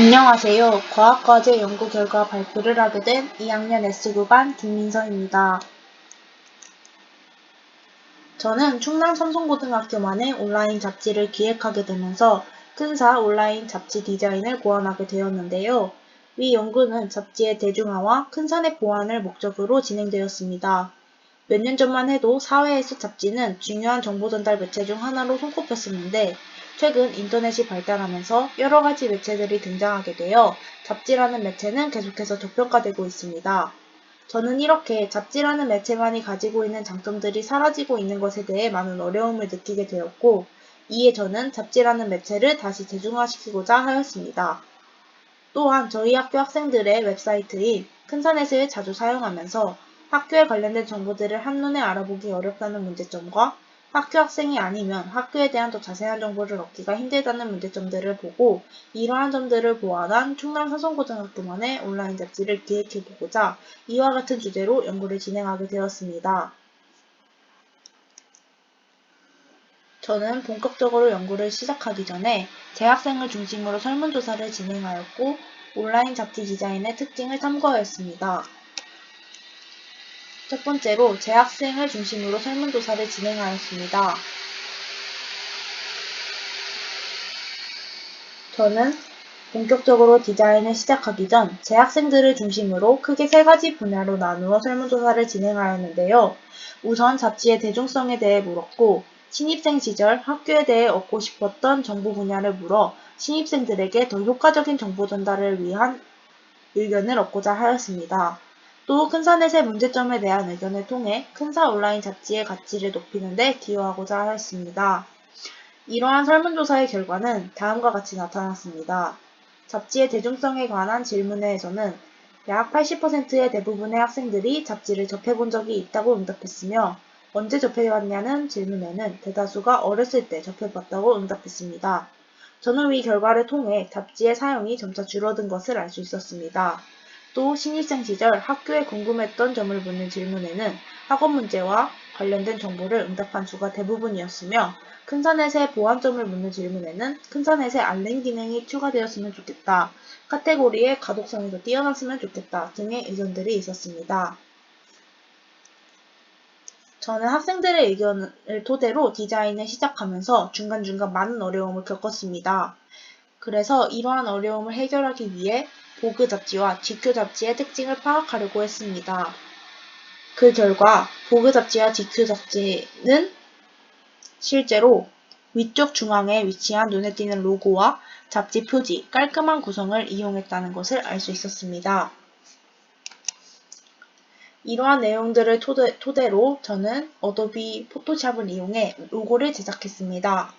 안녕하세요. 과학과제 연구 결과 발표를 하게 된 2학년 S구반 김민서입니다. 저는 충남 삼성고등학교만의 온라인 잡지를 기획하게 되면서 큰사 온라인 잡지 디자인을 고안하게 되었는데요. 위 연구는 잡지의 대중화와 큰사내 보완을 목적으로 진행되었습니다. 몇 년 전만 해도 사회에서 잡지는 중요한 정보 전달 매체 중 하나로 손꼽혔었는데 최근 인터넷이 발달하면서 여러 가지 매체들이 등장하게 되어 잡지라는 매체는 계속해서 저평가되고 있습니다. 저는 이렇게 잡지라는 매체만이 가지고 있는 장점들이 사라지고 있는 것에 대해 많은 어려움을 느끼게 되었고 이에 저는 잡지라는 매체를 다시 대중화시키고자 하였습니다. 또한 저희 학교 학생들의 웹사이트인 큰사넷을 자주 사용하면서 학교에 관련된 정보들을 한눈에 알아보기 어렵다는 문제점과 학교 학생이 아니면 학교에 대한 더 자세한 정보를 얻기가 힘들다는 문제점들을 보고 이러한 점들을 보완한 충남 삼성고등학교만의 온라인 잡지를 기획해보고자 이와 같은 주제로 연구를 진행하게 되었습니다. 저는 본격적으로 연구를 시작하기 전에 재학생을 중심으로 설문조사를 진행하였고 온라인 잡지 디자인의 특징을 탐구하였습니다. 첫 번째로 재학생을 중심으로 설문조사를 진행하였습니다. 저는 본격적으로 디자인을 시작하기 전 재학생들을 중심으로 크게 세 가지 분야로 나누어 설문조사를 진행하였는데요. 우선 잡지의 대중성에 대해 물었고 신입생 시절 학교에 대해 얻고 싶었던 정보 분야를 물어 신입생들에게 더 효과적인 정보 전달을 위한 의견을 얻고자 하였습니다. 또 큰사넷의 문제점에 대한 의견을 통해 큰사 온라인 잡지의 가치를 높이는 데 기여하고자 하였습니다. 이러한 설문조사의 결과는 다음과 같이 나타났습니다. 잡지의 대중성에 관한 질문에서는 약 80%의 대부분의 학생들이 잡지를 접해본 적이 있다고 응답했으며 언제 접해봤냐는 질문에는 대다수가 어렸을 때 접해봤다고 응답했습니다. 저는 이 결과를 통해 잡지의 사용이 점차 줄어든 것을 알 수 있었습니다. 또 신입생 시절 학교에 궁금했던 점을 묻는 질문에는 학업 문제와 관련된 정보를 응답한 수가 대부분이었으며 큰사넷의 보완점을 묻는 질문에는 큰사넷의 알림 기능이 추가되었으면 좋겠다, 카테고리의 가독성이 더 뛰어났으면 좋겠다 등의 의견들이 있었습니다. 저는 학생들의 의견을 토대로 디자인을 시작하면서 중간중간 많은 어려움을 겪었습니다. 그래서 이러한 어려움을 해결하기 위해 보그 잡지와 GQ 잡지의 특징을 파악하려고 했습니다. 그 결과 보그 잡지와 GQ 잡지는 실제로 위쪽 중앙에 위치한 눈에 띄는 로고와 잡지 표지, 깔끔한 구성을 이용했다는 것을 알 수 있었습니다. 이러한 내용들을 토대로 저는 어도비 포토샵을 이용해 로고를 제작했습니다.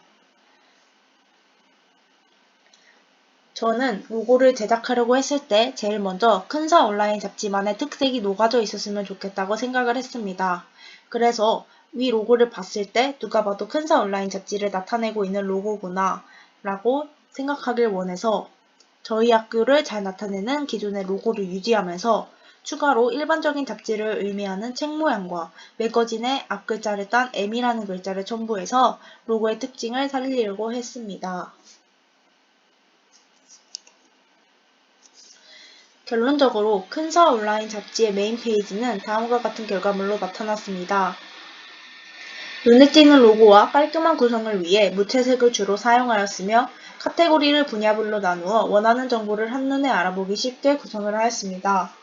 저는 로고를 제작하려고 했을 때 제일 먼저 큰사 온라인 잡지만의 특색이 녹아져 있었으면 좋겠다고 생각을 했습니다. 그래서 위 로고를 봤을 때 누가 봐도 큰사 온라인 잡지를 나타내고 있는 로고구나 라고 생각하길 원해서 저희 학교를 잘 나타내는 기존의 로고를 유지하면서 추가로 일반적인 잡지를 의미하는 책 모양과 매거진의 앞글자를 딴 M이라는 글자를 첨부해서 로고의 특징을 살리려고 했습니다. 결론적으로 큰사 온라인 잡지의 메인 페이지는 다음과 같은 결과물로 나타났습니다. 눈에 띄는 로고와 깔끔한 구성을 위해 무채색을 주로 사용하였으며 카테고리를 분야별로 나누어 원하는 정보를 한눈에 알아보기 쉽게 구성을 하였습니다.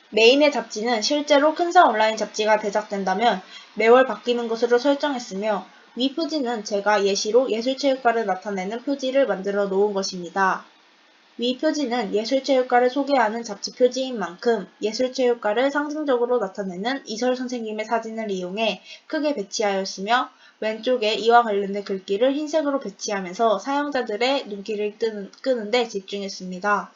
메인의 잡지는 실제로 큰사 온라인 잡지가 제작된다면 매월 바뀌는 것으로 설정했으며 위 표지는 제가 예시로 예술체육과를 나타내는 표지를 만들어 놓은 것입니다. 위 표지는 예술체육과를 소개하는 잡지 표지인 만큼 예술체육과를 상징적으로 나타내는 이설 선생님의 사진을 이용해 크게 배치하였으며 왼쪽에 이와 관련된 글귀를 흰색으로 배치하면서 사용자들의 눈길을 끄는 데 집중했습니다.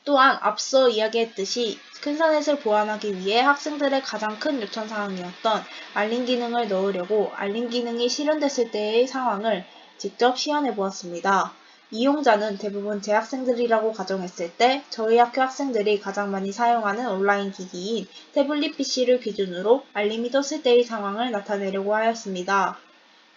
또한 앞서 이야기했듯이 큰사넷을 보완하기 위해 학생들의 가장 큰 요청사항이었던 알림 기능을 넣으려고 알림 기능이 실현됐을 때의 상황을 직접 시연해보았습니다. 이용자는 대부분 재학생들이라고 가정했을 때 저희 학교 학생들이 가장 많이 사용하는 온라인 기기인 태블릿 PC를 기준으로 알림이 떴을 때의 상황을 나타내려고 하였습니다.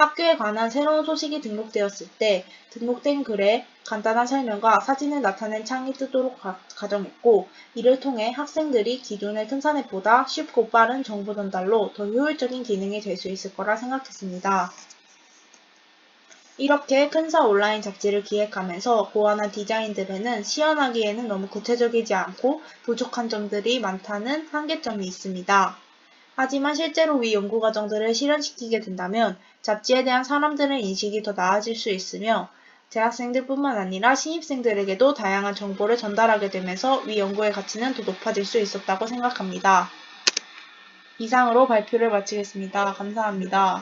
학교에 관한 새로운 소식이 등록되었을 때 등록된 글에 간단한 설명과 사진을 나타낸 창이 뜨도록 가정했고, 이를 통해 학생들이 기존의 인터넷보다 쉽고 빠른 정보 전달로 더 효율적인 기능이 될 수 있을 거라 생각했습니다. 이렇게 큰사 온라인 잡지를 기획하면서 고안한 디자인들에는 시연하기에는 너무 구체적이지 않고 부족한 점들이 많다는 한계점이 있습니다. 하지만 실제로 위 연구 과정들을 실현시키게 된다면 잡지에 대한 사람들의 인식이 더 나아질 수 있으며, 재학생들뿐만 아니라 신입생들에게도 다양한 정보를 전달하게 되면서 위 연구의 가치는 더 높아질 수 있었다고 생각합니다. 이상으로 발표를 마치겠습니다. 감사합니다.